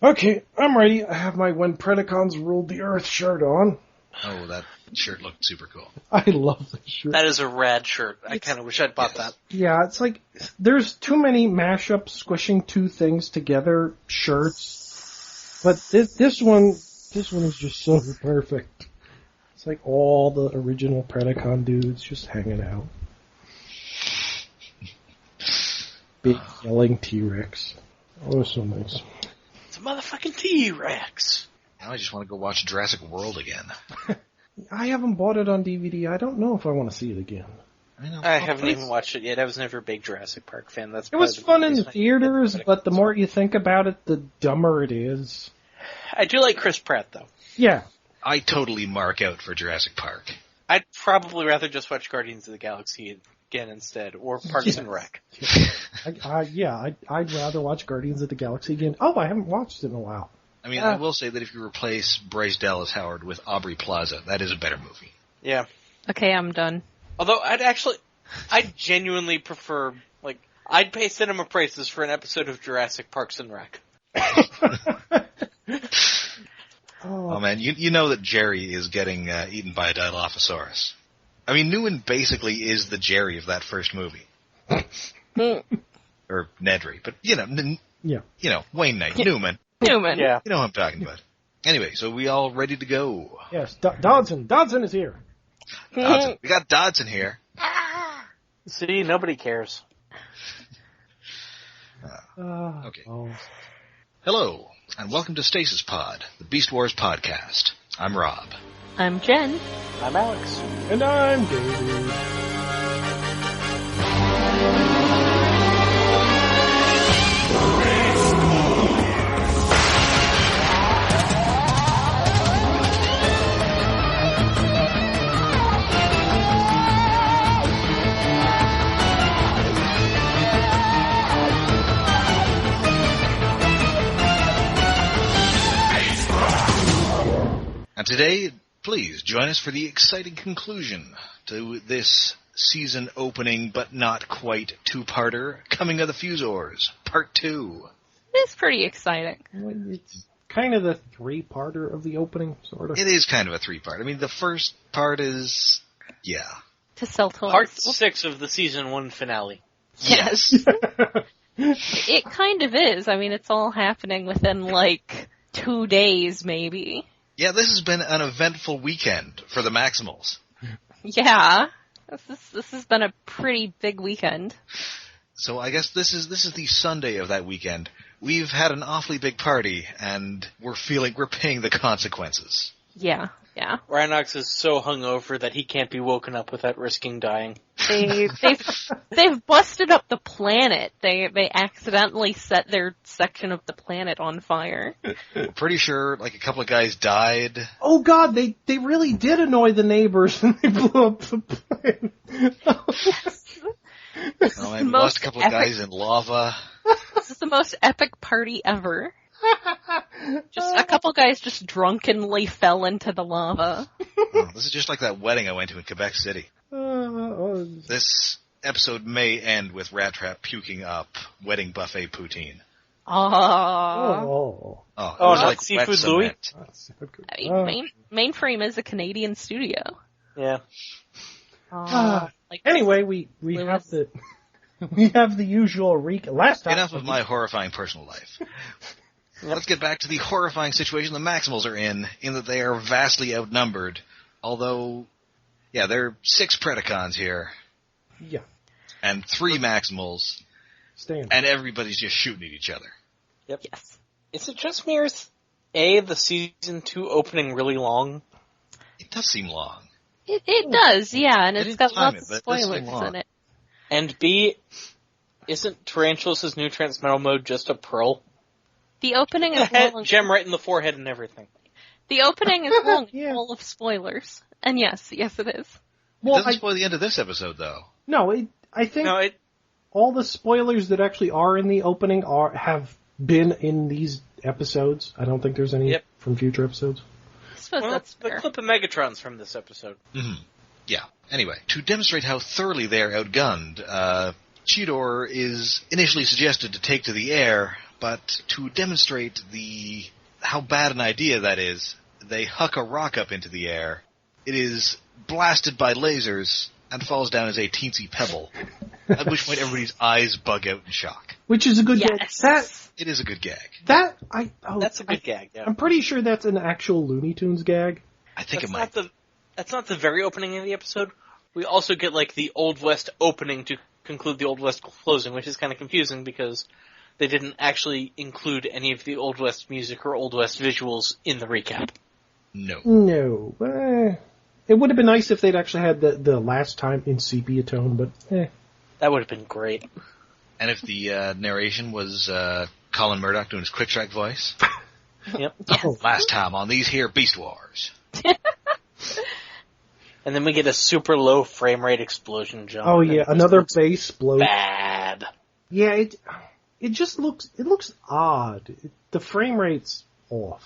Okay, I'm ready. I have my When Predacons Ruled the Earth shirt on. Oh, that shirt looked super cool. I love the shirt. That is a rad shirt. I kind of wish I'd bought that. Yeah, it's like, there's too many mashup squishing two things together shirts. But this one is just so perfect. It's like all the original Predacon dudes just hanging out. Big yelling T-Rex. Oh, so nice. It's a motherfucking T-Rex. Now I just want to go watch Jurassic World again. I haven't bought it on DVD. I don't know if I want to see it again. I haven't even watched it yet. I was never a big Jurassic Park fan. It was fun in the theaters, but the more you think about it, the dumber it is. I do like Chris Pratt, though. Yeah. I totally mark out for Jurassic Park. I'd probably rather just watch Guardians of the Galaxy again instead, or Parks and Rec. I'd rather watch Guardians of the Galaxy again. Oh, I haven't watched it in a while. I mean, I will say that if you replace Bryce Dallas Howard with Aubrey Plaza, that is a better movie. Yeah. Okay, I'm done. Although, I'd genuinely prefer, I'd pay cinema prices for an episode of Jurassic Parks and Rec. Oh man, you know that Jerry is getting eaten by a Dilophosaurus. I mean, Newman basically is the Jerry of that first movie. Or Nedry, but Wayne Knight, Newman. Newman. Yeah. You know what I'm talking about. Anyway, so we all ready to go? Yes, Dodson. Dodson is here. Dodson. We got Dodson here. See, nobody cares. Okay. Hello, and welcome to Stasis Pod, the Beast Wars podcast. I'm Rob. I'm Jen. I'm Alex. And I'm David. And today, please join us for the exciting conclusion to this season opening but not quite two-parter, Coming of the Fuzors, Part 2. It's pretty exciting. It's kind of the three-parter of the opening, sort of. It is kind of a three-part. I mean, the first part is, To sell toys. Part 6 of the season 1 finale. Yes. It kind of is. I mean, it's all happening within, 2 days, maybe. Yeah, this has been an eventful weekend for the Maximals. Yeah. This has been a pretty big weekend. So I guess this is the Sunday of that weekend. We've had an awfully big party, and we're paying the consequences. Yeah. Rhinox is so hungover that he can't be woken up without risking dying. They've busted up the planet. They accidentally set their section of the planet on fire. We're pretty sure, a couple of guys died. Oh god, they really did annoy the neighbors and they blew up the planet. Oh, man, we lost a couple of guys in lava. This is the most epic party ever. Just a couple guys just drunkenly fell into the lava. Oh, this is just like that wedding I went to in Quebec City. This episode may end with Rattrap puking up wedding buffet poutine. Oh, not Seafood Louis? Mainframe is a Canadian studio. Yeah. Anyway, we have the usual last time. Enough of my horrifying personal life. Let's get back to the horrifying situation the Maximals are in that they are vastly outnumbered. Although, there are 6 Predacons here. Yeah. And 3 Maximals. And everybody's just shooting at each other. Yep. Yes. Is it just me or is the season 2 opening really long? It does seem long. It does, yeah, and it's got lots of spoilers in it. And B, isn't Tarantulas' new transmetal mode just a pearl? The opening is long. Gem right in the forehead and everything. The opening is long, full of spoilers. And yes, it is. Well, it doesn't spoil the end of this episode, though. No, I think all the spoilers that actually are in the opening have been in these episodes. I don't think there's any from future episodes. I suppose that's fair. The clip of Megatron's from this episode. Mm-hmm. Yeah. Anyway, to demonstrate how thoroughly they're outgunned, Cheetor is initially suggested to take to the air, but to demonstrate how bad an idea that is, they huck a rock up into the air. It is blasted by lasers and falls down as a teensy pebble, at which point everybody's eyes bug out in shock. Which is a good gag. It is a good gag. That's a good gag, yeah. I'm pretty sure that's an actual Looney Tunes gag. I think that's it might. That's not the very opening of the episode. We also get, like, the Old West opening to conclude the Old West closing, which is kind of confusing because they didn't actually include any of the Old West music or Old West visuals in the recap. No. It would have been nice if they'd actually had the last time in sepia-tone, but That would have been great. And if the narration was Colin Murdoch doing his Quick Strike voice. Yep. Oh. Last time on these here Beast Wars. And then we get a super low frame rate explosion jump. Oh yeah, another bass blow. Bad. Yeah, it just looks odd. The frame rate's off.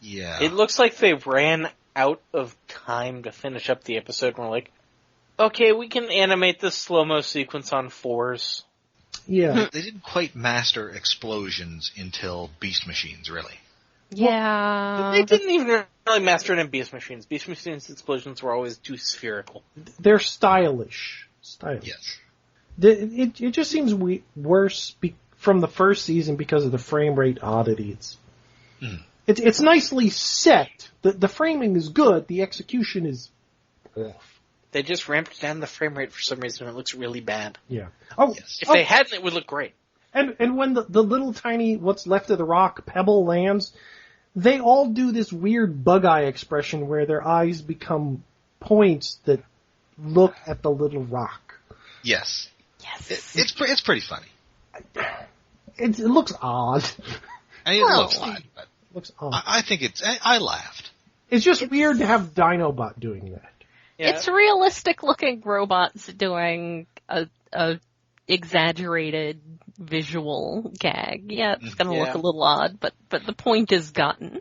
Yeah. It looks like they ran out of time to finish up the episode and we're like, okay, we can animate this slow-mo sequence on 4s. Yeah. They didn't quite master explosions until Beast Machines, really. Yeah. They didn't even really master it in Beast Machines. Beast Machines' explosions were always too spherical. They're stylish. Yes. It just seems worse from the first season because of the frame rate oddity. It's nicely set. The framing is good. The execution is off. They just ramped down the frame rate for some reason. It looks really bad. Yeah. Oh, Yes. If they hadn't, it would look great. And when the little tiny what's left of the rock pebble lands, they all do this weird bug eye expression where their eyes become points that look at the little rock. Yes. Yes. It's pretty funny. It looks odd. I mean, it looks odd, but Looks odd. I think I laughed. It's just weird to have Dinobot doing that. Yeah. It's realistic looking robots doing a exaggerated visual gag. Yeah, it's gonna look a little odd, but the point is gotten.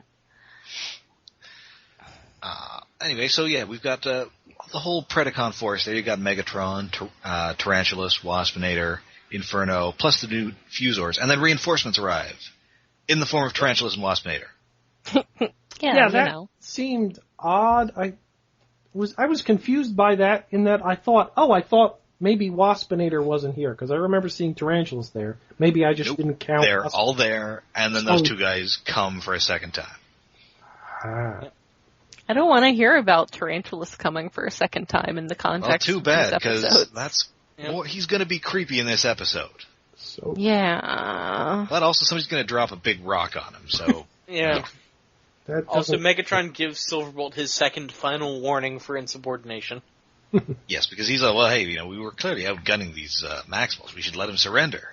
Anyway, so yeah, we've got the whole Predacon force there. You've got Megatron, Tarantulas, Waspinator, Inferno, plus the new Fuzors, and then reinforcements arrive in the form of Tarantulas and Waspinator. Yeah, that seemed odd. I was confused by that in that I thought maybe Waspinator wasn't here because I remember seeing Tarantulas there. Maybe I just didn't count. They're all there, and then those two guys come for a second time. I don't want to hear about Tarantulas coming for a second time in the context. Well, too of bad, these episodes. because he's going to be creepy in this episode. So Yeah. But also somebody's going to drop a big rock on him, so... Yeah. that Also, doesn't- Megatron gives Silverbolt his second final warning for insubordination. Yes, because he's like, well, hey, we were clearly outgunning these Maximals. We should let him surrender.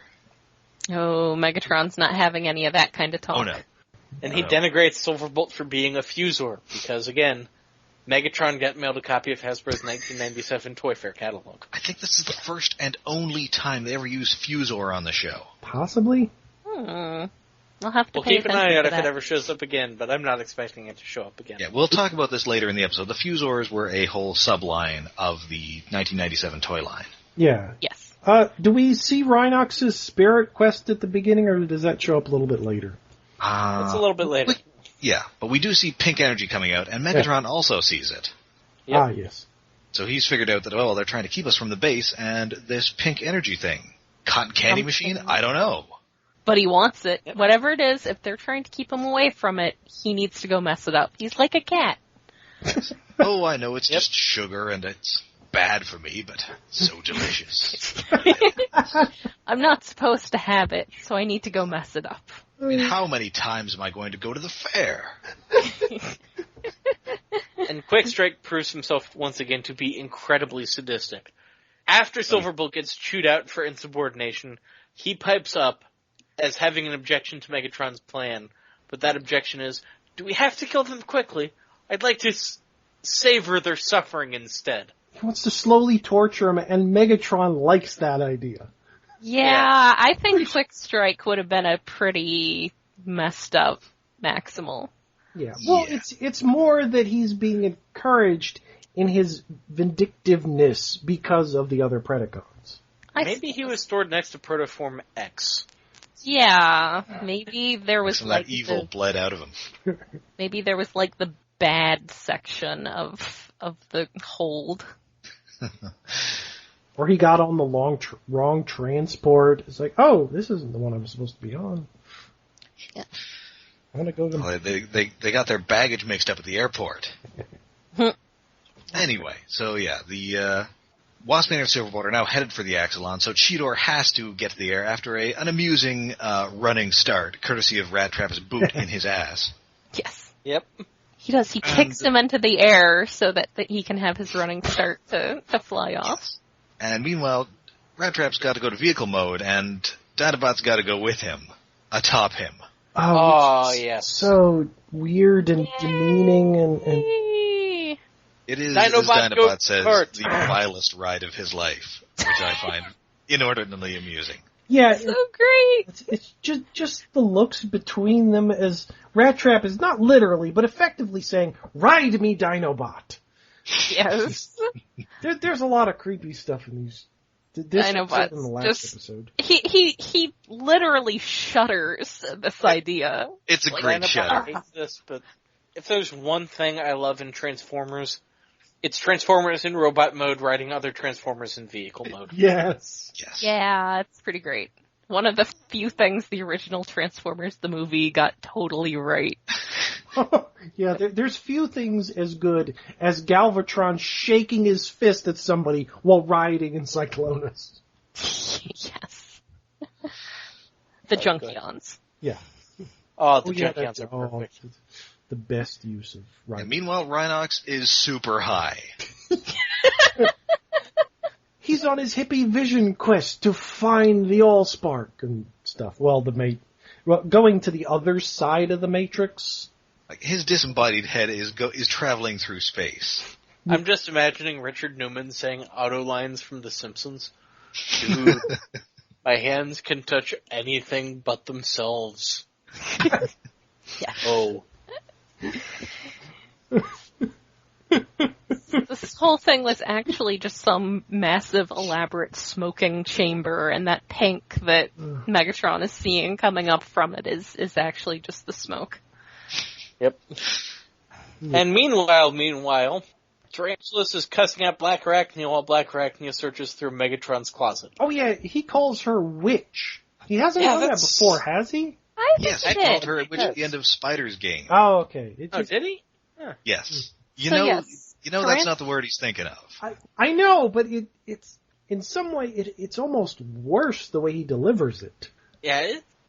Oh, Megatron's not having any of that kind of talk. Oh, no. And he denigrates Silverbolt for being a Fuzor, because again, Megatron got mailed a copy of Hasbro's 1997 Toy Fair catalog. I think this is the first and only time they ever used Fuzor on the show. Possibly. I'll have to We'll pay keep an attention eye out to if that. it ever shows up again, but I'm not expecting it to show up again. Yeah, we'll talk about this later in the episode. The Fuzors were a whole subline of the 1997 toy line. Yeah. Yes. Do we see Rhinox's spirit quest at the beginning, or does that show up a little bit later? It's a little bit later. Yeah, but we do see pink energy coming out, and Megatron also sees it. Yep. Ah, yes. So he's figured out that, they're trying to keep us from the base, and this pink energy thing. Cotton candy machine? I don't know. But he wants it. Whatever it is, if they're trying to keep him away from it, he needs to go mess it up. He's like a cat. Oh, I know, it's just sugar, and it's bad for me, but so delicious. I'm not supposed to have it, so I need to go mess it up. I mean, how many times am I going to go to the fair? And Quick Strike proves himself once again to be incredibly sadistic. After Silverbolt gets chewed out for insubordination, he pipes up as having an objection to Megatron's plan, but that objection is, do we have to kill them quickly? I'd like to savor their suffering instead. He wants to slowly torture him, and Megatron likes that idea. Yeah, I think Quick Strike would have been a pretty messed up Maximal. Yeah. Well, Yeah. it's more that he's being encouraged in his vindictiveness because of the other Predacons. Maybe he was stored next to Protoform X. Yeah, maybe there was Some like of that evil bled out of him. maybe there was like the bad section of the hold. Or he got on the wrong transport. It's like, oh, this isn't the one I'm supposed to be on. Yeah. I'm gonna go. Well, they got their baggage mixed up at the airport. Anyway, so yeah, the Waspman and Silverbolt are now headed for the Axelon, so Cheetor has to get to the air after an amusing running start, courtesy of Rattrap's boot in his ass. Yes. Yep. He does. He kicks him into the air so that he can have his running start to fly off. And meanwhile, Rattrap's got to go to vehicle mode, and Dinobot's got to go with him, atop him. Oh, yes. So weird and demeaning and It is, Dinobot as Dinobot says, hurt. the vilest ride of his life, which I find inordinately amusing. yeah, So great. it's just the looks between them as Rattrap is not literally, but effectively saying, "Ride me, Dinobot." Yes. There's a lot of creepy stuff in these. This Dinobot episode and the last just- episode. He literally shudders at this idea. It's a Like, great Dinobot shot. hates this, but if there's one thing I love in Transformers, it's Transformers in robot mode riding other Transformers in vehicle mode. Yes. Yes. Yeah, it's pretty great. One of the few things the original Transformers, the movie, got totally right. Yeah, there's few things as good as Galvatron shaking his fist at somebody while riding in Cyclonus. Yes. The Junkions. Yeah. Oh, the yeah, Junkions are perfect. The best use of riding. And meanwhile, Rhinox is super high. He's on his hippie vision quest to find the Allspark and stuff. Well, going to the other side of the Matrix. Like, his disembodied head is traveling through space. I'm just imagining Richard Newman saying auto lines from The Simpsons. Dude, my hands can touch anything but themselves. Yeah. Oh. This whole thing was actually just some massive, elaborate smoking chamber, and that tank that Megatron is seeing coming up from it is actually just the smoke. Yep. And meanwhile, Tarantulas is cussing at Blackarachnia while Blackarachnia searches through Megatron's closet. Oh yeah, he calls her witch. He hasn't done that before, has he? I think Yes, he I did. called her a witch at the end of Spider's game. Oh, okay. It Oh, just, did he? Yes. Yes. That's not the word he's thinking of. I know, but it's in some way it's almost worse the way he delivers it. Yeah.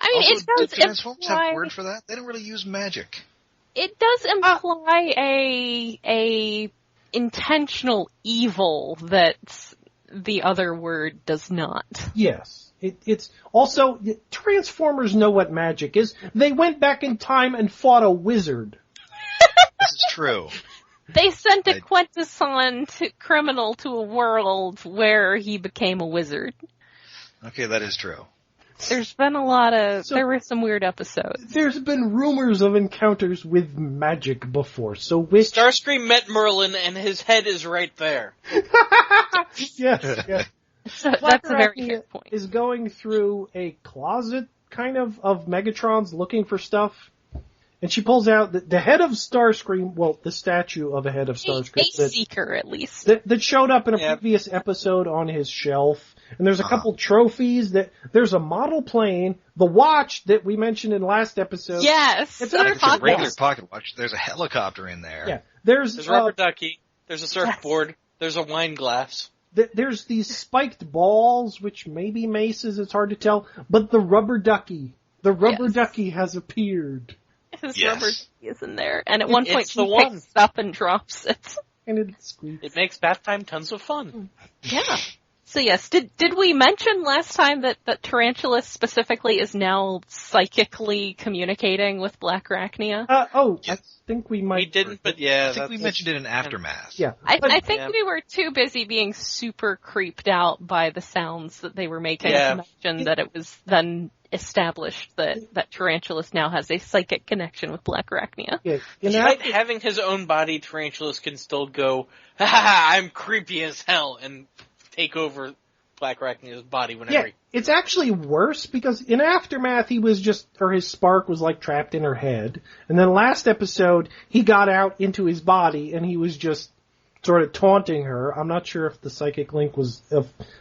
I mean, Also, it does do Transformers have imply, a word for that? They don't really use magic. it does imply a intentional evil that the other word does not. Yes. It's also, Transformers know what magic is. They went back in time and fought a wizard. This is true. They sent a Quintesson criminal to a world where he became a wizard. Okay, that is true. There's been a lot of, there were some weird episodes. There's been rumors of encounters with magic before, so which... Starscream met Merlin and his head is right there. yes. So that's a very fair point. Is going through a closet, kind of Megatron's looking for stuff. And she pulls out the head of Starscream, well, the statue of a head of Starscream. A seeker, at least. That showed up in a previous episode on his shelf. And there's a couple trophies there's a model plane, the watch that we mentioned in last episode. Yes. It's Like a regular Yes. pocket watch. There's a helicopter in there. Yeah. There's rubber ducky. There's a surfboard. There's a wine glass. There's these spiked balls, which may be maces, it's hard to tell, but the rubber ducky has appeared. His Yes. rubber is in there. And at one point It's the she one. picks it up and drops it. And it squeaks. It makes bath time tons of fun. Yeah. So yes, did we mention last time that Tarantulas specifically is now psychically communicating with Blackarachnia? I think we might... We didn't, but yeah. I think we mentioned it in Aftermath. Yeah. I think we were too busy being super creeped out by the sounds that they were making to mention that it was then established that Tarantulas now has a psychic connection with Blackarachnia. Yeah. Despite having his own body, Tarantulas can still go, ha ha ha, I'm creepy as hell, and take over Blackarachnia's body whenever it's actually worse because in Aftermath his spark was like trapped in her head. And then last episode, he got out into his body and he was just sort of taunting her. I'm not sure if the psychic link was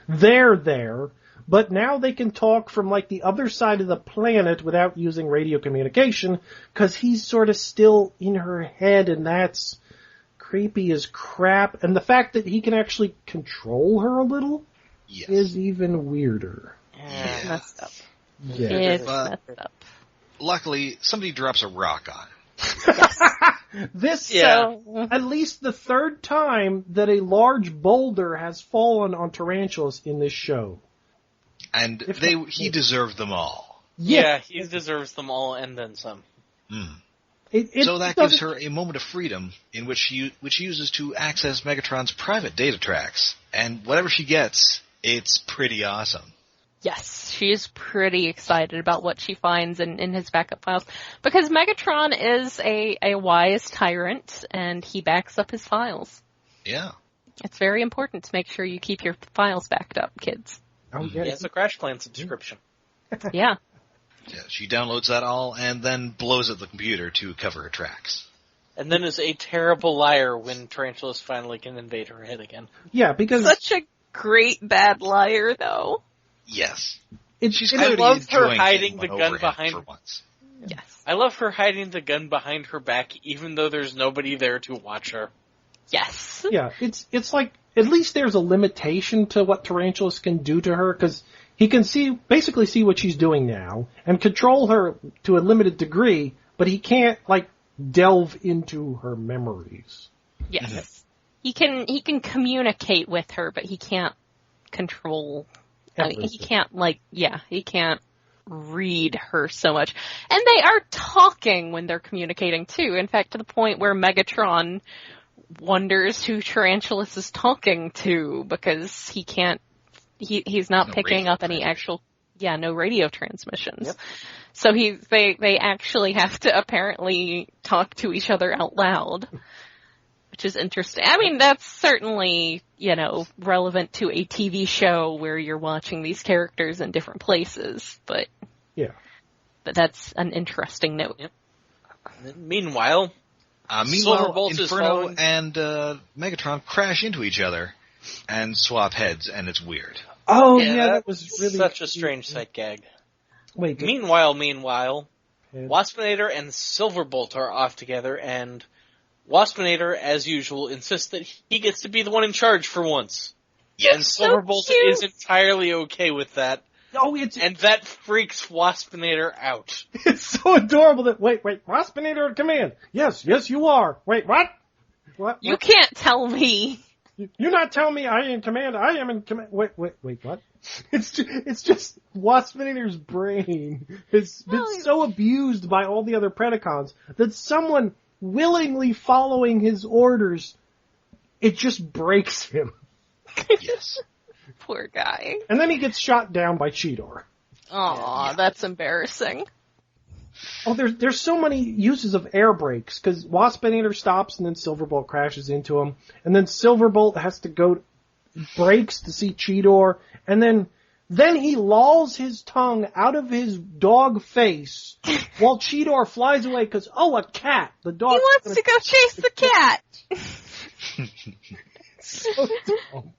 there, but now they can talk from like the other side of the planet without using radio communication because he's sort of still in her head, and that's creepy as crap. And the fact that he can actually control her a little is even weirder. Yeah. Messed up. Yeah. It's messed up. Luckily, somebody drops a rock on him. At least the third time that a large boulder has fallen on Tarantulas in this show. And he deserved them all. Yeah, he deserves them all and then some. Mm. So that gives her a moment of freedom in which she uses to access Megatron's private data tracks. And whatever she gets, it's pretty awesome. Yes, she is pretty excited about what she finds in his backup files. Because Megatron is a wise tyrant, and he backs up his files. Yeah. It's very important to make sure you keep your files backed up, kids. Oh, yeah. He has a Crash Plan subscription. Yeah. Yeah, she downloads that all and then blows up the computer to cover her tracks. And then is a terrible liar when Tarantulas finally can invade her head again. Yeah, because Such a great bad liar, though. Yes. She's I clearly love her enjoying hiding getting the one gun overhead behind for once. Yes. I love her hiding the gun behind her back even though there's nobody there to watch her. Yes. Yeah, it's like, at least there's a limitation to what Tarantulas can do to her, because he can basically see what she's doing now, and control her to a limited degree, but he can't, like, delve into her memories. Yes. He can communicate with her, but he can't control, he can't, he can't read her so much. And they are talking when they're communicating, too. In fact, to the point where Megatron wonders who Tarantulas is talking to, because he's not picking up any actual, no radio transmissions. Yep. So they actually have to apparently talk to each other out loud, which is interesting. I mean, that's certainly, relevant to a TV show where you're watching these characters in different places, but that's an interesting note. Yep. Meanwhile, Silverbolt, Inferno and Megatron crash into each other and swap heads, and it's weird. Oh, that was really such a strange sight gag. Wait. Meanwhile, Waspinator and Silverbolt are off together, and Waspinator, as usual, insists that he gets to be the one in charge for once. Yes. And Silverbolt is entirely okay with that. Oh, and that freaks Waspinator out. It's so adorable that, wait, Waspinator at command. Yes, you are. Wait, what? What? You can't tell me. You're not telling me I am in command. I am in command. Wait, what? It's just Waspinator's brain has been so abused by all the other Predacons that someone willingly following his orders, it just breaks him. Yes. Poor guy. And then he gets shot down by Cheetor. Aw, that's embarrassing. Oh, there's so many uses of air brakes, because Waspinator stops and then Silverbolt crashes into him, and then Silverbolt has to go brakes to see Cheetor, and then he lolls his tongue out of his dog face while Cheetor flies away because, a cat. The dog. He wants to go chase the cat. So dumb.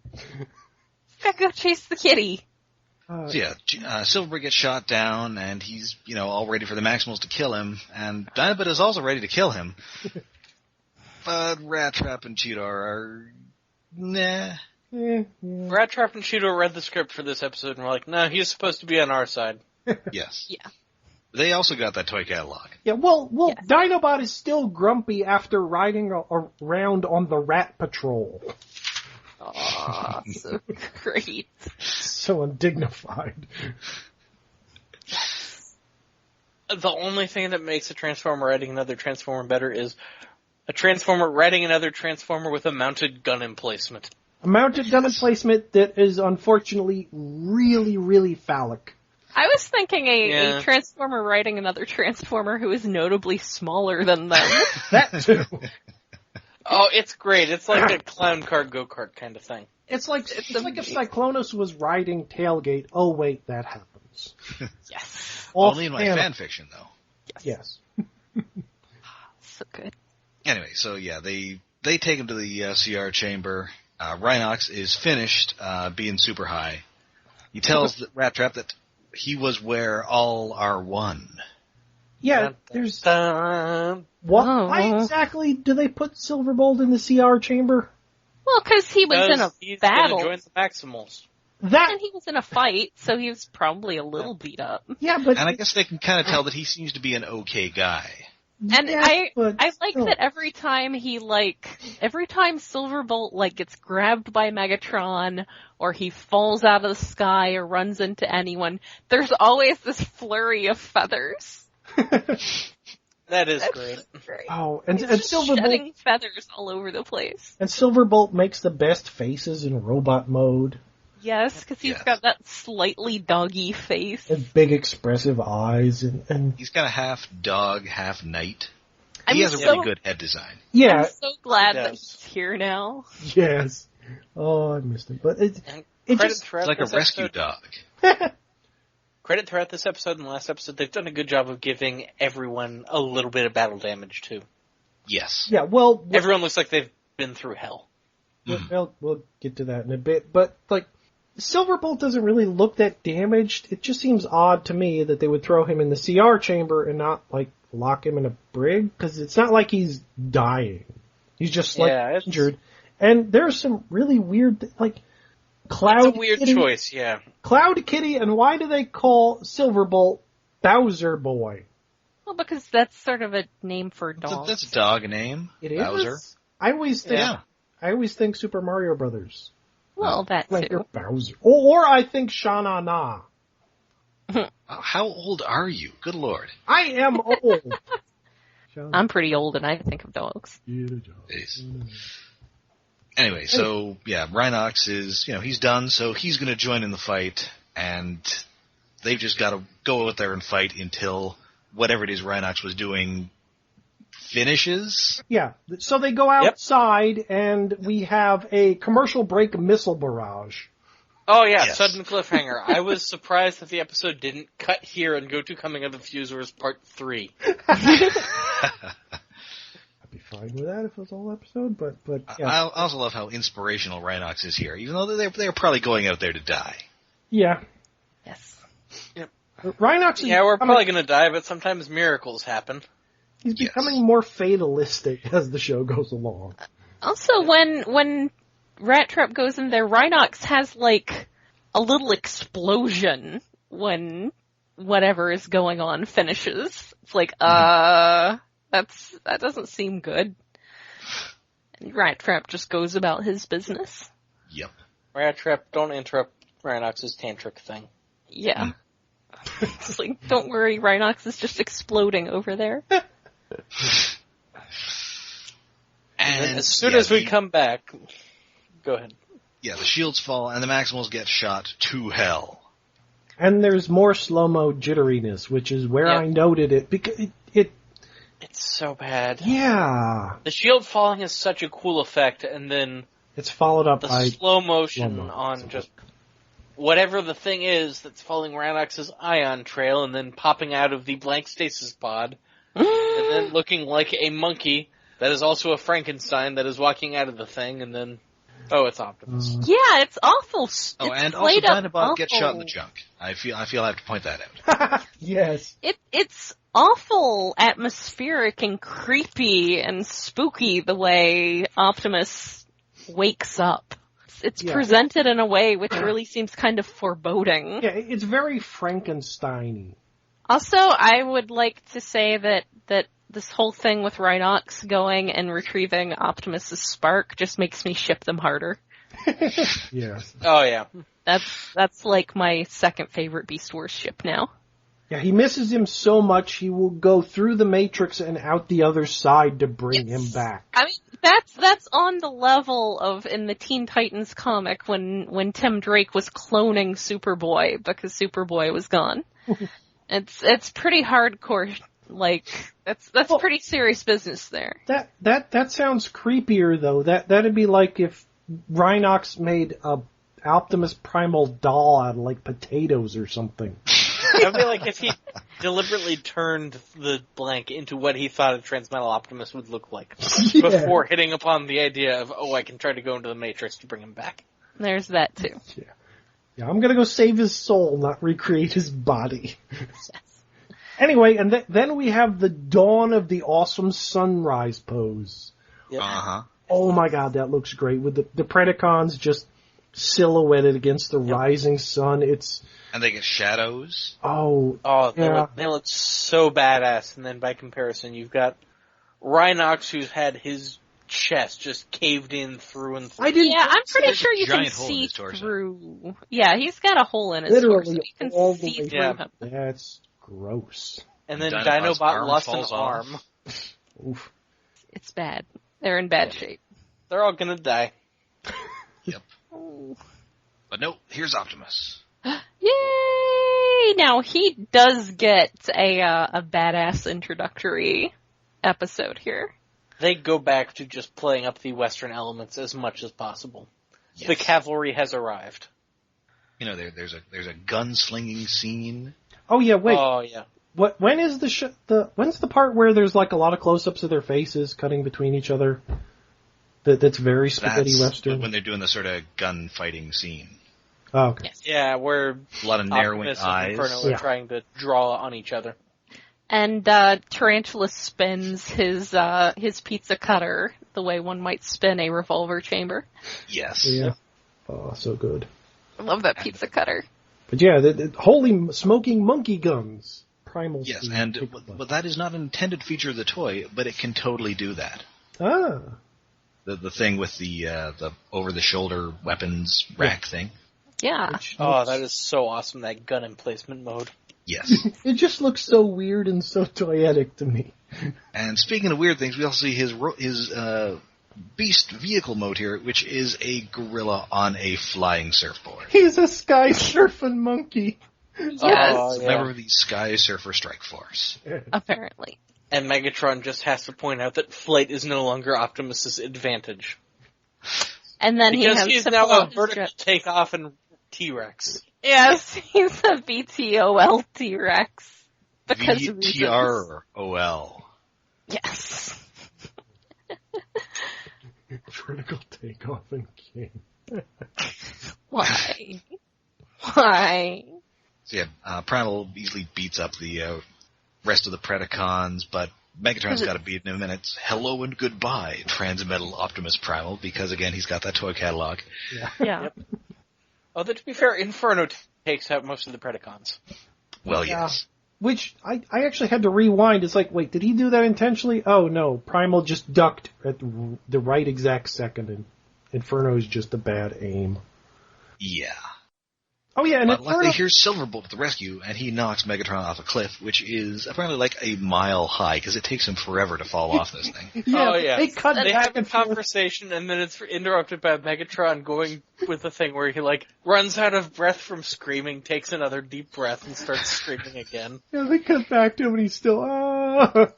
Gotta go chase the kitty. Silverbolt gets shot down, and he's, all ready for the Maximals to kill him, and Dinobot is also ready to kill him. But Rattrap and Cheetor are, nah. Rattrap and Cheetor read the script for this episode and were like, no, he's supposed to be on our side. Yes. Yeah. They also got that toy catalog. Yeah, well, yes. Dinobot is still grumpy after riding around on the Rat Patrol. Aw, so great. So undignified. The only thing that makes a Transformer riding another Transformer better is a Transformer riding another Transformer with a mounted gun emplacement. A mounted gun emplacement that is unfortunately really, really phallic. I was thinking a Transformer riding another Transformer who is notably smaller than them. That too. Oh, it's great. It's like a clown car go-kart kind of thing. It's like if Cyclonus was riding Tailgate. Oh wait, that happens. Yes. Only in my fan fiction, though. Yes. So good. Anyway, so yeah, they take him to the CR chamber. Rhinox is finished being super high. He tells the Rattrap that he was where all are one. Yeah, there's... Why exactly do they put Silverbolt in the CR chamber? Well, because he was in a battle. Join the Maximals. And he was in a fight, so he was probably a little beat up. Yeah, but... And I guess they can kind of tell that he seems to be an okay guy. And I like that every time Silverbolt, gets grabbed by Megatron, or he falls out of the sky or runs into anyone, there's always this flurry of feathers. That is great. Oh, and Silverbolt shedding feathers all over the place. And Silverbolt makes the best faces in robot mode. Yes, because he's got that slightly doggy face. And big expressive eyes, and... He's kind of half dog, half knight. He has a really good head design. Yeah. I'm so glad that he's here now. Yes. Oh, I missed him. But it's like a rescue dog. Credit throughout this episode and the last episode, they've done a good job of giving everyone a little bit of battle damage, too. Yes. Yeah, well... Everyone looks like they've been through hell. We'll get to that in a bit, but, Silverbolt doesn't really look that damaged. It just seems odd to me that they would throw him in the CR chamber and not, lock him in a brig, because it's not like he's dying. He's just, injured. And there's some really weird, Cloud It's a weird Kitty, choice, yeah. Cloud Kitty, and why do they call Silverbolt Bowser Boy? Well, because that's sort of a name for a dog. That's a dog name. It is? Bowser. I always think Super Mario Brothers. Well, that too. Bowser. Or I think Sha-Na-Na. How old are you? Good Lord. I am old. I'm pretty old and I think of dogs. Anyway, so, Rhinox is, he's done, so he's going to join in the fight, and they've just got to go out there and fight until whatever it is Rhinox was doing finishes. Yeah, so they go outside, and we have a commercial break missile barrage. Oh, yeah, sudden cliffhanger. I was surprised that the episode didn't cut here and go to Coming of the Fuzors Part 3. I'd be fine with that if it was the whole episode, but yeah. I also love how inspirational Rhinox is here, even though they're probably going out there to die. Yeah. Yes. Yep. Rhinox is we're probably going to die, but sometimes miracles happen. He's becoming more fatalistic as the show goes along. Also, when Rattrap goes in there, Rhinox has, a little explosion when whatever is going on finishes. It's that doesn't seem good. And Rattrap just goes about his business. Yep. Rattrap, don't interrupt Rhinox's tantric thing. Yeah. It's don't worry, Rhinox is just exploding over there. And as soon as we come back, go ahead. Yeah, the shields fall and the Maximals get shot to hell. And there's more slow-mo jitteriness, which is where I noted it, because it's so bad. Yeah. The shield falling is such a cool effect, and then it's followed up by the slow motion on just whatever the thing is that's following Rhinox's ion trail and then popping out of the blank stasis pod, and then looking like a monkey that is also a Frankenstein that is walking out of the thing, and then... Oh, it's Optimus. Yeah, it's awful. And also Dinobot gets shot in the junk. I feel I have to point that out. Yes. It's awful atmospheric and creepy and spooky the way Optimus wakes up. It's presented in a way which really seems kind of foreboding. Yeah, it's very Frankenstein-y. Also, I would like to say that this whole thing with Rhinox going and retrieving Optimus's spark just makes me ship them harder. Yes. Oh, yeah. That's my second favorite Beast Wars ship now. Yeah, he misses him so much he will go through the Matrix and out the other side to bring him back. I mean, that's on the level of in the Teen Titans comic when Tim Drake was cloning Superboy because Superboy was gone. It's pretty hardcore. That's pretty serious business there. That sounds creepier though. That'd be like if Rhinox made a Optimus Primal doll out of, like, potatoes or something. I feel like if he deliberately turned the blank into what he thought a Transmetal Optimus would look like before hitting upon the idea of, I can try to go into the Matrix to bring him back. There's that, too. Yeah, I'm gonna go save his soul, not recreate his body. Yes. Anyway, and then we have the dawn of the awesome sunrise pose. Yep. Uh-huh. Oh my god, that looks great. With the Predacons just silhouetted against the rising sun. And they get shadows. They look so badass. And then by comparison, you've got Rhinox, who's had his chest just caved in through and through. I'm pretty sure you can giant hole in see his torso. through. Yeah, he's got a hole in his torso. You can all the see way through down. him. That's gross. And then Dinobot's Dinobot arm lost an falls off. arm. Oof. It's bad. They're in bad shape. They're all gonna die. Yep. Oh. But no, here's Optimus. Yay! Now he does get a badass introductory episode here. They go back to just playing up the Western elements as much as possible. Yes. The cavalry has arrived. You know, there's a gunslinging scene. Oh yeah, wait. Oh yeah. When is when's the part where there's like a lot of close-ups of their faces cutting between each other? That's very spaghetti Western. When they're doing the sort of gunfighting scene. Oh, okay. Yes. Yeah, where A lot of narrowing Optimus eyes. and Inferno are trying to draw on each other. And Tarantula spins his pizza cutter the way one might spin a revolver chamber. Yes. Yeah. Oh, so good. I love that pizza cutter. But yeah, the holy smoking monkey guns. Primal. Yes, but that is not an intended feature of the toy, but it can totally do that. Ah. The thing with the over-the-shoulder weapons rack thing. Yeah. That is so awesome, that gun emplacement mode. Yes. It just looks so weird and so toyetic to me. And speaking of weird things, we also see his beast vehicle mode here, which is a gorilla on a flying surfboard. He's a sky surfing monkey. Yes. Oh, yeah. Member of the Sky Surfer Strike Force. Apparently. And Megatron just has to point out that flight is no longer Optimus's advantage. And then Because he has he's now a his vertical jet. takeoff and T-Rex. Yes, he's a VTOL T-Rex. Because reasons. VTROL. Yes. Vertical takeoff and king. Why? Why? So yeah, Primal easily beats up the rest of the Predacons, but Megatron's got to beat him, and it's hello and goodbye, Transmetal Optimus Primal, because again, he's got that toy catalog. Yeah. Yep. Although to be fair, Inferno takes out most of the Predacons. Well, Yeah. yes. Which, I actually had to rewind. It's like, wait, did he do that intentionally? Oh, no. Primal just ducked at the right exact second, and Inferno is just a bad aim. Yeah. Oh, yeah, and But Inferno... luckily, here's Silverbolt at the rescue, and he knocks Megatron off a cliff, which is apparently like a mile high, because it takes him forever to fall off this thing. Yeah. They cut They back have a and forth. conversation, and then it's interrupted by Megatron going with the thing where he, runs out of breath from screaming, takes another deep breath, and starts screaming again. Yeah, they cut back to him, and he's still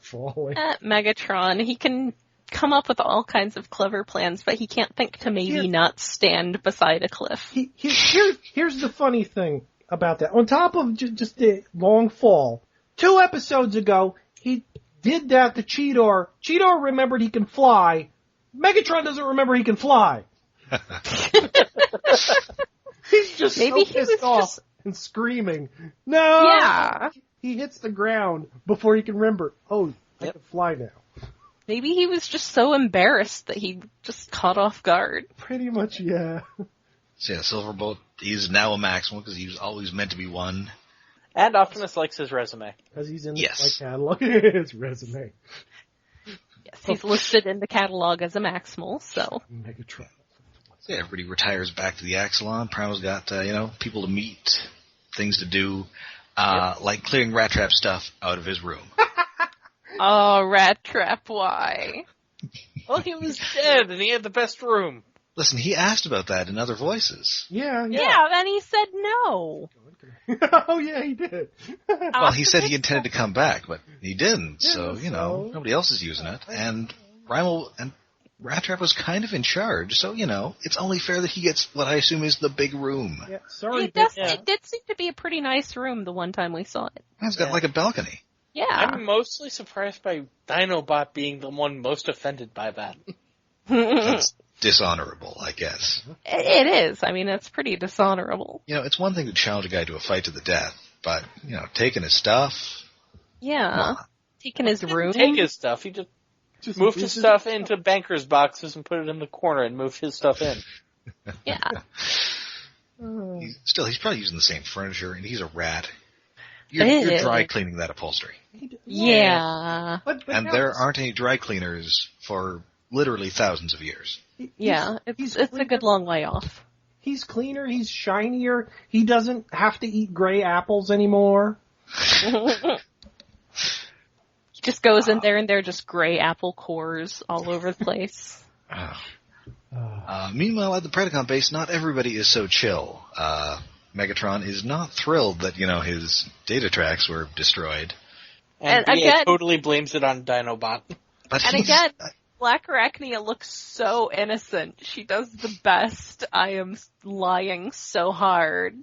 falling. Megatron, he can come up with all kinds of clever plans, but he can't think to maybe not stand beside a cliff. Here's the funny thing about that. On top of just the long fall, 2 episodes ago, he did that to Cheetor. Cheetor remembered he can fly. Megatron doesn't remember he can fly. He's just Maybe so he was pissed off just- and screaming. No! Yeah. He hits the ground before he can remember, I can fly now. Maybe he was just so embarrassed that he just caught off guard. Pretty much, yeah. So yeah, Silverbolt, he's now a Maximal, because he was always meant to be one. And Optimus likes his resume. Because he's in the Yes. catalog. His resume. Yes, he's listed in the catalog as a Maximal, so. Megatron. So yeah, everybody retires back to the Axelon. Primal's got, people to meet, things to do, like clearing Rattrap stuff out of his room. Oh, Rattrap, why? Well, he was dead, and he had the best room. Listen, he asked about that in other voices. Yeah. Yeah, then he said no. Oh, yeah, he did. Well, he said he intended to come back, but he didn't, Yeah, so, so- nobody else is using it. And Primal, and Rattrap was kind of in charge, so, it's only fair that he gets what I assume is the big room. Yeah, sorry. It did seem to be a pretty nice room the one time we saw it. It's got like a balcony. Yeah. I'm mostly surprised by Dinobot being the one most offended by that. That's dishonorable, I guess. It is. I mean, it's pretty dishonorable. It's one thing to challenge a guy to a fight to the death, but, taking his stuff... Yeah. Taking his room. Take his stuff. He just moved his stuff into banker's boxes and put it in the corner and moved his stuff in. Yeah. He's probably using the same furniture, and he's a rat. You're dry cleaning that upholstery. Yeah. But and there aren't any dry cleaners for literally thousands of years. It's a good long way off. He's cleaner, he's shinier, he doesn't have to eat gray apples anymore. He just goes in there and there are just gray apple cores all over the place. Meanwhile, at the Predacon base, not everybody is so chill. Megatron is not thrilled that, his data tracks were destroyed. And again, totally blames it on Dinobot. And again, Blackarachnia looks so innocent. She does the best. I am lying so hard.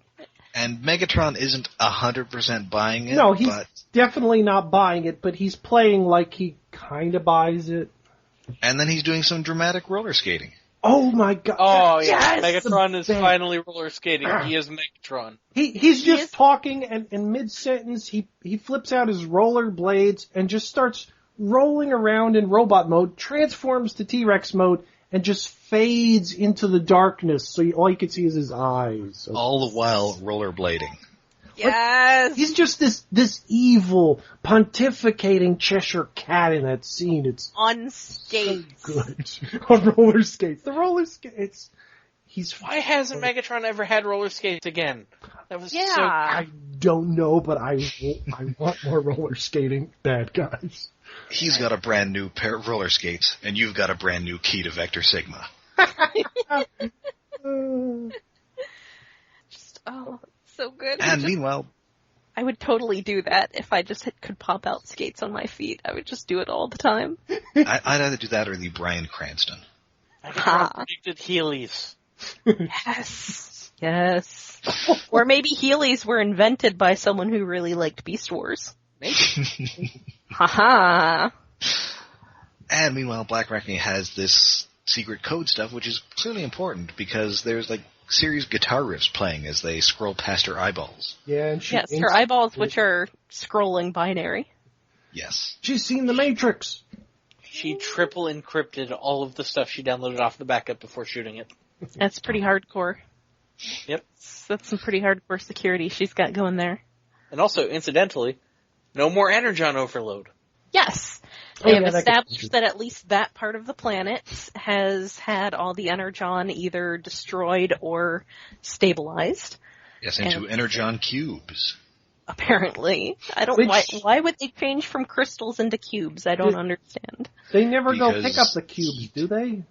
And Megatron isn't 100% buying it. No, he's definitely not buying it, but he's playing like he kind of buys it. And then he's doing some dramatic roller skating. Oh my god. Oh yeah, yes! Megatron is finally roller skating. He is Megatron. He's just talking, and in mid-sentence, he flips out his roller blades and just starts rolling around in robot mode, transforms to T-Rex mode, and just fades into the darkness, so all you can see is his eyes. All the while rollerblading. Yes! He's just this evil, pontificating Cheshire cat in that scene. It's on skates. So good. On roller skates. The roller skates. Why hasn't Megatron ever had roller skates again? That was so... I don't know, but I want more roller skating bad guys. He's got a brand new pair of roller skates, and you've got a brand new key to Vector Sigma. So good. And meanwhile... I would totally do that if I just could pop out skates on my feet. I would just do it all the time. I'd either do that or the Bryan Cranston. Megatron predicted Heelys. Yes. Or maybe Heelys were invented by someone who really liked Beast Wars. Maybe. Haha. And meanwhile, Blackarachnia has this secret code stuff, which is clearly important because there's serious guitar riffs playing as they scroll past her eyeballs. Yeah, and her eyeballs, which are scrolling binary. Yes. She's seen the Matrix. She triple encrypted all of the stuff she downloaded off the backup before shooting it. That's pretty hardcore. Yep. That's some pretty hardcore security she's got going there. And also, incidentally, no more energon overload. Yes. They have established that at least that part of the planet has had all the energon either destroyed or stabilized. Yes, into energon cubes. Apparently. Why would they change from crystals into cubes? I don't understand. They never go pick up the cubes, do they?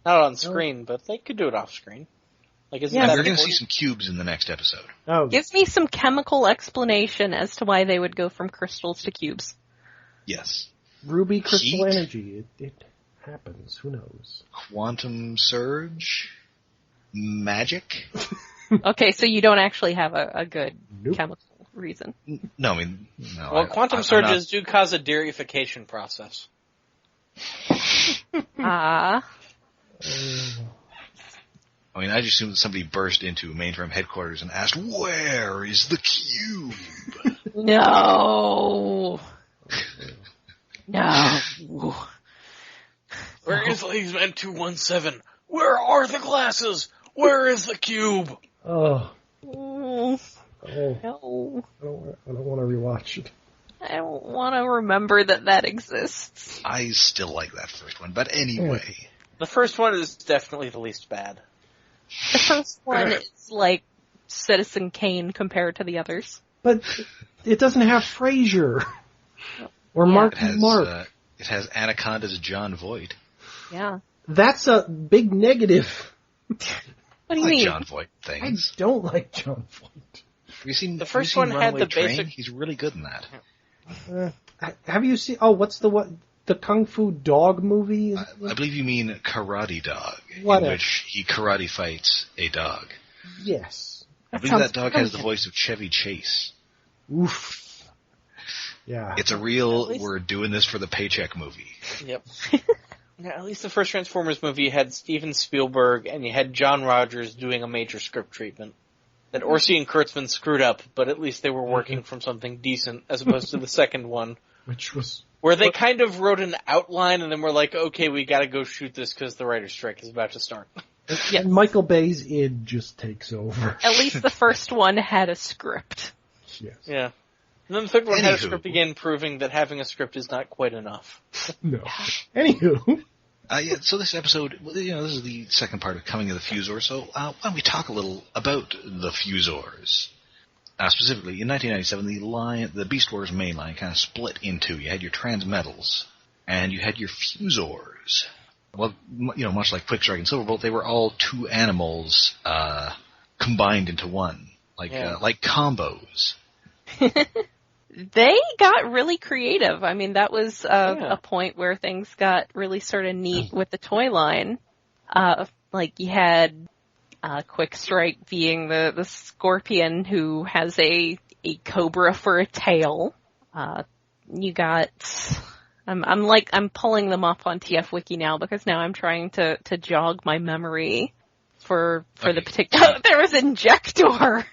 Not on screen, but they could do it off screen. We're going to see some cubes in the next episode. Oh. Gives me some chemical explanation as to why they would go from crystals to cubes. Yes. Ruby crystal energy. It happens. Who knows? Quantum surge? Magic? Okay, so you don't actually have a good chemical reason. No, no. Well, quantum surges do cause a derification process. I just assumed that somebody burst into mainframe headquarters and asked, "Where is the cube?" No. No. Where is Leadsman 217? Where are the glasses? Where is the cube? No. No. I don't want to rewatch it. I don't want to remember that exists. I still like that first one, but anyway. The first one is definitely the least bad. The first one is like Citizen Kane compared to the others. But it doesn't have Frasier. Or Mark. It has Anaconda's John Voight. Yeah. That's a big negative. What do you mean? John Voight things. I don't like John Voight. Have you seen the first one had the Train? basic? He's really good in that. Have you seen? Oh, what's the what? the Kung Fu Dog movie? I believe you mean Karate Dog, Whatever. in which he karate fights a dog. Yes. I believe that dog has the voice of Chevy Chase. Oof. Yeah. It's a real, we're doing this for the paycheck movie. Yep. Yeah, at least the first Transformers movie had Steven Spielberg and you had John Rogers doing a major script treatment. That Orsi and Kurtzman screwed up, but at least they were working from something decent, as opposed to the second one. Which was... Where they kind of wrote an outline and then were like, okay, we gotta go shoot this because the writer's strike is about to start. And Michael Bay's id just takes over. At least the first one had a script. Yes. Yeah. And then the third one had a Anywho. script again, proving that having a script is not quite enough. No. Anywho. Yeah, so this episode, this is the second part of Coming of the Fuzors, so why don't we talk a little about the Fuzors? Specifically, in 1997, the Beast Wars main line kind of split in two. You had your Transmetals, and you had your Fuzors. Well, much like Quickstrike and Silverbolt, they were all two animals combined into one, like combos. They got really creative. I mean, that was a point where things got really sort of neat with the toy line. Like you had Quickstrike being the scorpion who has a cobra for a tail. You got I'm pulling them up on TF Wiki now because now I'm trying to jog my memory for the particular. There was Injector.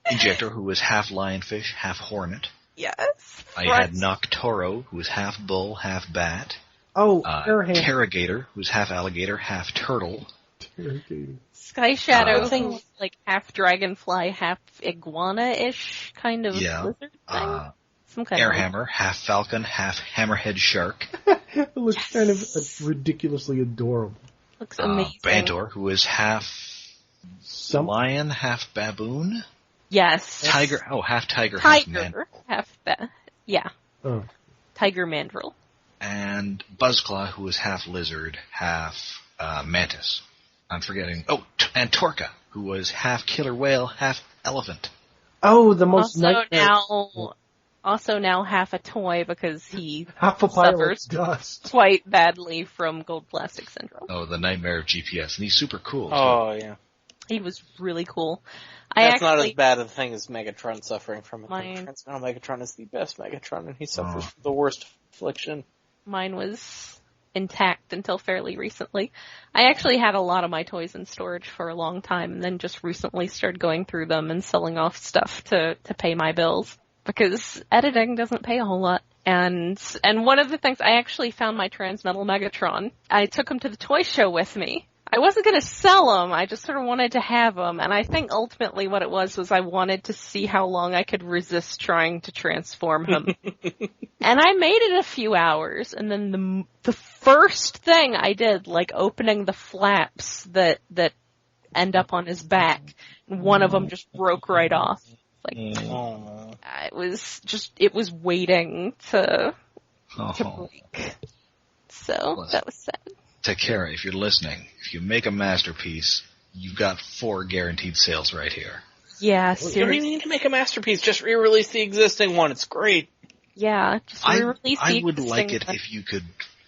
Injector, who was half lionfish, half hornet. Yes. I had Noctoro, who was half bull, half bat. Oh, Terragator, who was half alligator, half turtle. Sky Shadow, thing like half dragonfly, half iguana-ish kind of lizard thing. Some kind Airhammer, half falcon, half hammerhead shark. It looks kind of ridiculously adorable. Looks amazing. Bantor, who was half lion, half baboon. Yes. Tiger, half tiger, half mandrill. Oh. Tiger mandrill. And Buzzclaw, who was half lizard, half mantis. I'm forgetting. And Torka, who was half killer whale, half elephant. Oh, the most nightmare. Also now half a toy because he half a pile of suffers dust quite badly from gold plastic syndrome. Oh, the nightmare of GPS. And he's super cool. Oh, yeah. He was really cool. That's not as bad a thing as Megatron suffering from it. Megatron is the best Megatron, and he suffers from the worst affliction. Mine was intact until fairly recently. I actually had a lot of my toys in storage for a long time, and then just recently started going through them and selling off stuff to pay my bills, because editing doesn't pay a whole lot. And one of the things, I actually found my Transmetal Megatron. I took him to the toy show with me. I wasn't going to sell him, I just sort of wanted to have him, and I think ultimately what it was I wanted to see how long I could resist trying to transform him. And I made it a few hours, and then the first thing I did, like opening the flaps that end up on his back, and one of them just broke right off. It was waiting to break. So, that was sad. Takara, if you're listening, if you make a masterpiece, you've got 4 guaranteed sales right here. Yeah, seriously. You don't even need to make a masterpiece, just re-release the existing one, it's great. Yeah, just re-release the existing one. I would like it if you could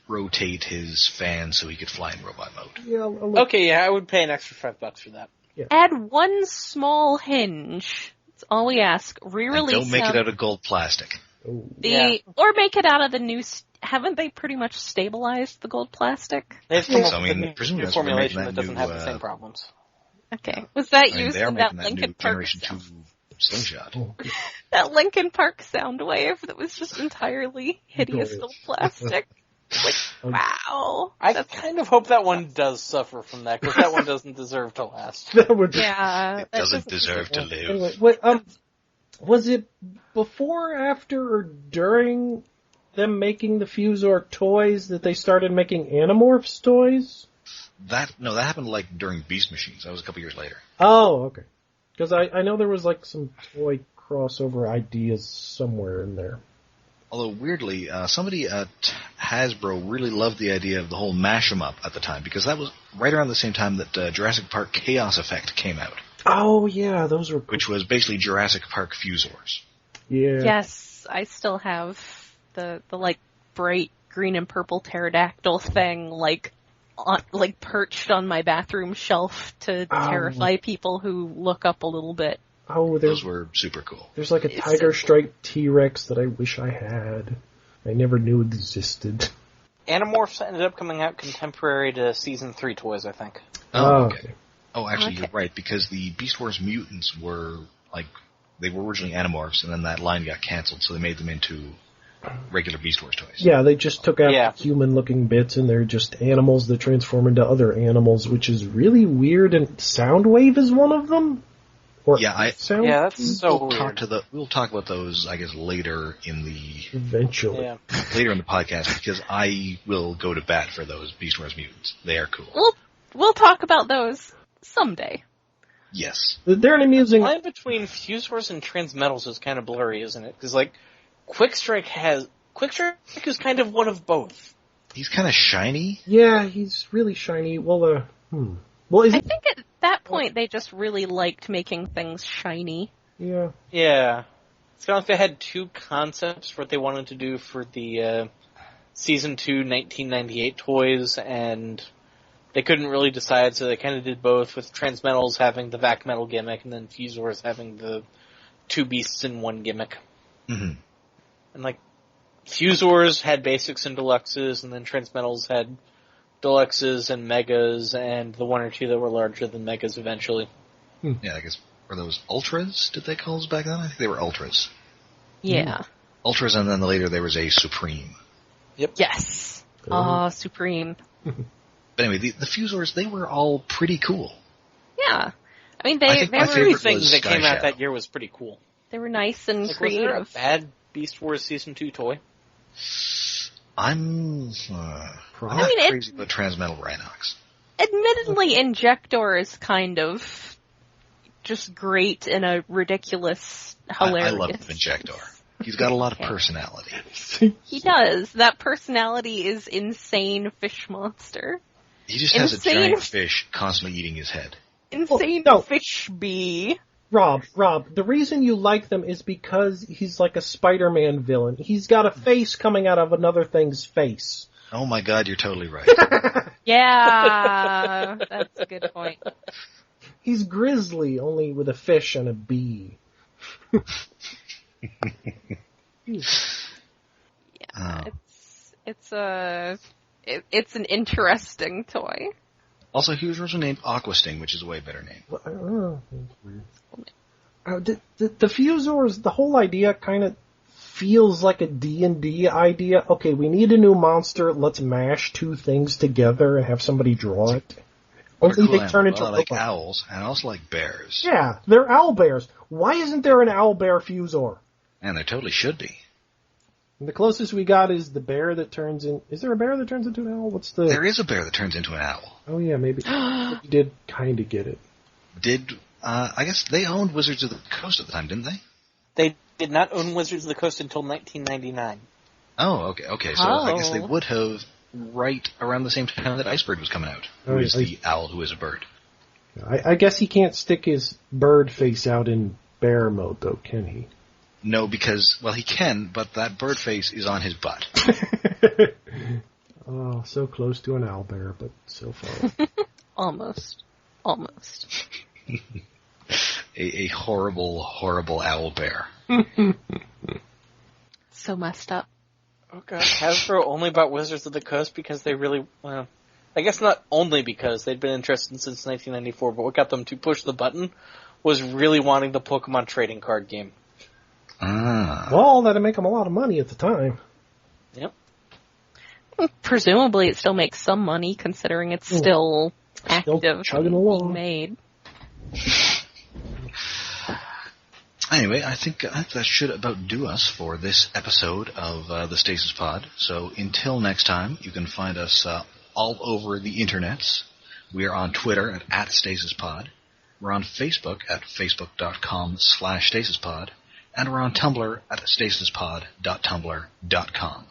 rotate his fan so he could fly in robot mode. Yeah, okay, I would pay an extra $5 for that. Yeah. Add one small hinge. That's all we ask. Re-release and don't make it out of gold plastic. Or make it out of the new... Haven't they pretty much stabilized the gold plastic? They've come up with a new formulation that doesn't have the same problems. Okay. Was that used in that Linkin Park Generation 2 slingshot? That Linkin Park sound wave that was just entirely hideous gold plastic? Wow. I kind of hope that one does suffer from that, because that one doesn't deserve to last. It doesn't deserve to live. Anyway, wait, was it before, after, or during them making the Fuzor toys that they started making Animorphs toys? That happened during Beast Machines. That was a couple years later. Oh, okay. Because I know there was some toy crossover ideas somewhere in there. Although weirdly, somebody at Hasbro really loved the idea of the whole mash 'em up at the time, because that was right around the same time that Jurassic Park Chaos Effect came out. Oh yeah, those were cool. Which was basically Jurassic Park Fuzors. Yeah. Yes, I still have the bright green and purple pterodactyl thing, like perched on my bathroom shelf to terrify people who look up a little bit. Oh, those were super cool. There's like a tiger striped T-Rex that I wish I had. I never knew existed. Animorphs ended up coming out contemporary to Season 3 toys, I think. Oh, okay. Oh, actually, you're right, because the Beast Wars mutants were, they were originally Animorphs, and then that line got canceled, so they made them into regular Beast Wars toys. Yeah, they just took out the human-looking bits, and they're just animals that transform into other animals, which is really weird, and Soundwave is one of them? That's so weird. We'll talk about those, I guess, later in the... Eventually. Yeah. Later in the podcast, because I will go to bat for those Beast Wars mutants. They are cool. We'll talk about those someday. Yes. They're an amusing... The line between Fuzors and Transmetals is kind of blurry, isn't it? Because, Quickstrike is kind of one of both. He's kind of shiny. Yeah, he's really shiny. Well, I think at that point they just really liked making things shiny. Yeah. Yeah. It's kind of like they had two concepts for what they wanted to do for the Season 2 1998 toys, and they couldn't really decide, so they kind of did both, with Transmetals having the vac metal gimmick, and then Fuzors having the two beasts in one gimmick. Mm-hmm. And, Fuzors had basics and deluxes, and then Transmetals had deluxes and megas, and the one or two that were larger than megas eventually. Yeah, I guess, were those ultras, did they call those back then? I think they were ultras. Yeah. Ultras, and then later there was a Supreme. Yep. Yes. Supreme. But anyway, the Fuzors, they were all pretty cool. Yeah. I mean, everything that came out that year was pretty cool. They were nice and creative. Was there a bad Beast Wars Season 2 toy? I'm not crazy about Transmetal Rhinox. Admittedly, Injector is kind of just great in a ridiculous, hilarious... I love Injector. He's got a lot of personality. He does. That personality is insane fish monster. He just has a giant fish constantly eating his head. Insane fish bee. Rob, the reason you like them is because he's like a Spider-Man villain. He's got a face coming out of another thing's face. Oh my god, you're totally right. Yeah, that's a good point. He's Grizzly, only with a fish and a bee. Yeah, it's an interesting toy. Also, he was originally named Aquasting, which is a way better name. The Fuzors, the whole idea kind of feels like a D&D idea. Okay, we need a new monster. Let's mash two things together and have somebody draw it. Only they turn into like owls and also like bears. Yeah, they're owl bears. Why isn't there an owl bear Fuzor? And there totally should be. And the closest we got is the bear that turns in... Is there a bear that turns into an owl? There is a bear that turns into an owl. Oh yeah, maybe. You did kind of get it. I guess they owned Wizards of the Coast at the time, didn't they? They did not own Wizards of the Coast until 1999. Oh, okay. So I guess they would have right around the same time that Icebird was coming out. Who is the owl who is a bird. I guess he can't stick his bird face out in bear mode, though, can he? No, because, he can, but that bird face is on his butt. Oh, so close to an owlbear, but so far. Almost. a horrible, horrible owlbear. So messed up. Oh god, Hasbro only bought Wizards of the Coast because they really, I guess not only because they'd been interested since 1994, but what got them to push the button was really wanting the Pokemon trading card game. Well, that'd make them a lot of money at the time. Yep. Presumably it still makes some money, considering it's still active, chugging along. being made. Anyway, I think that should about do us for this episode of the Stasis Pod. So until next time, you can find us all over the internets. We are on Twitter at @StasisPod. We're on Facebook at facebook.com/StasisPod. And we're on Tumblr at stasispod.tumblr.com.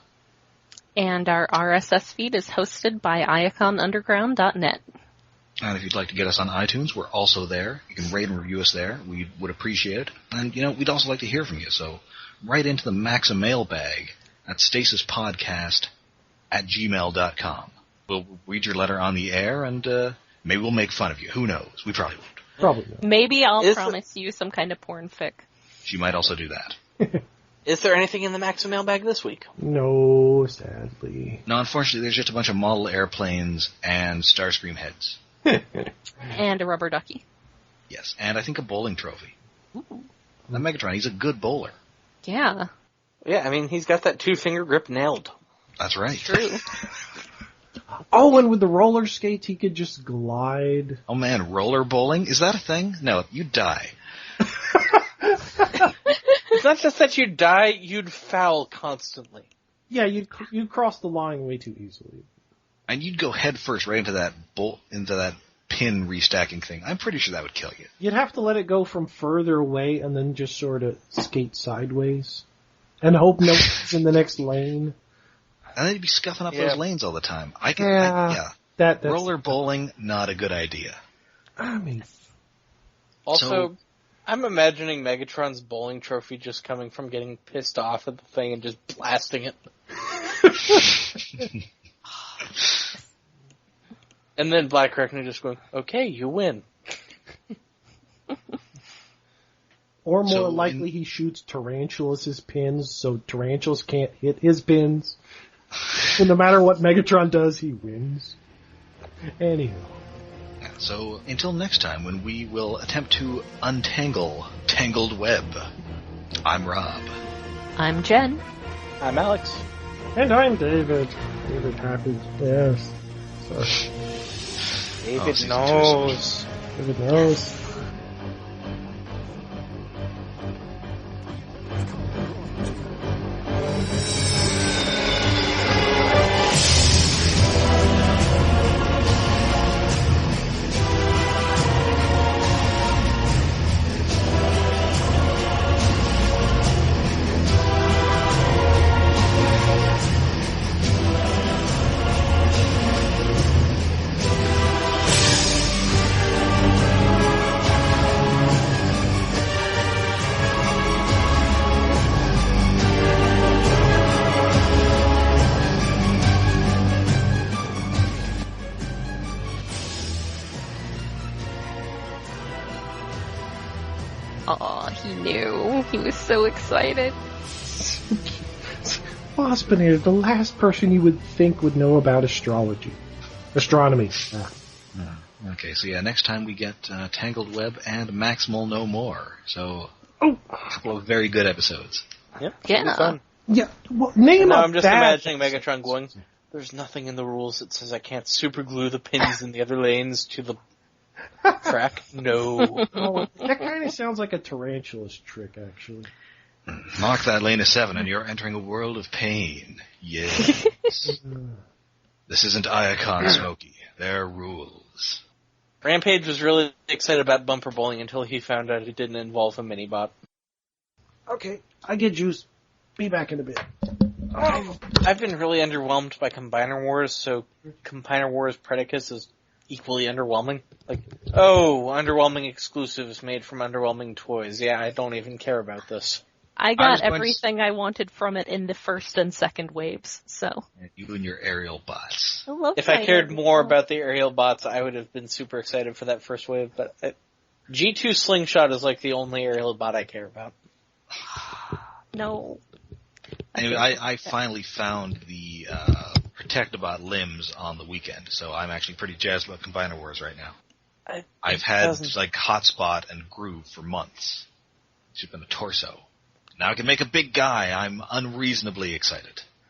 And our RSS feed is hosted by iaconunderground.net. And if you'd like to get us on iTunes, we're also there. You can rate and review us there. We would appreciate it. And, we'd also like to hear from you. So write into the Maxim mailbag at stasispodcast @gmail.com. We'll read your letter on the air, and maybe we'll make fun of you. Who knows? We probably won't. Probably not. Maybe I'll promise you some kind of porn fic. She might also do that. Is there anything in the Maxim mailbag this week? No, sadly. No, unfortunately, there's just a bunch of model airplanes and Starscream heads. And a rubber ducky. Yes, and I think a bowling trophy. Ooh. Now, Megatron, he's a good bowler. Yeah. Yeah, I mean, he's got that 2-finger grip nailed. That's right. True. Oh, and with the roller skates, he could just glide. Oh man, roller bowling? Is that a thing? No, you'd die. It's not just that you'd die, you'd foul constantly. Yeah, you'd cross the line way too easily. And you'd go head first right into that pin restacking thing. I'm pretty sure that would kill you. You'd have to let it go from further away and then just sort of skate sideways. And hope no one's in the next lane. And then you'd be scuffing up those lanes all the time. That's roller bowling, not a good idea. I mean... Also, I'm imagining Megatron's bowling trophy just coming from getting pissed off at the thing and just blasting it. And then Blackarachnia just going, okay, you win. Or more likely he shoots Tarantulas' pins so Tarantulas can't hit his pins. So no matter what Megatron does, he wins. Anyhow. So until next time when we will attempt to untangle Tangled Web, I'm Rob. I'm Jen. I'm Alex. And I'm David. David happens. Yes. Sorry. David knows. David knows. Aw, he knew. He was so excited. Waspinator, the last person you would think would know about astrology. Astronomy. Okay, so next time we get Tangled Web and Maximal No More. So, a couple of very good episodes. Yep. Yeah. Fun. Yeah, well, name Now a I'm just bad... imagining Megatron going, there's nothing in the rules that says I can't superglue the pins in the other lanes to the track. No. Oh, that kind of sounds like a Tarantulas trick, actually. Mark that lane of 7 and you're entering a world of pain. Yes. This isn't Iacon, Smokey. There are rules. Rampage was really excited about bumper bowling until he found out it didn't involve a mini-bot. Okay, I get juice. Be back in a bit. I've been really underwhelmed by Combiner Wars, so Combiner Wars Predacons is equally underwhelming. Underwhelming exclusives made from underwhelming toys. Yeah, I don't even care about this. I got everything I wanted from it in the first and second waves, so. You and your aerial bots. If I cared more about the aerial bots, I would have been super excited for that first wave, but G2 Slingshot is like the only aerial bot I care about. No. Anyway, I finally found the Protectobot limbs on the weekend, so I'm actually pretty jazzed about Combiner Wars right now. I've had Hotspot and Groove for months. It's just been a torso. Now I can make a big guy. I'm unreasonably excited.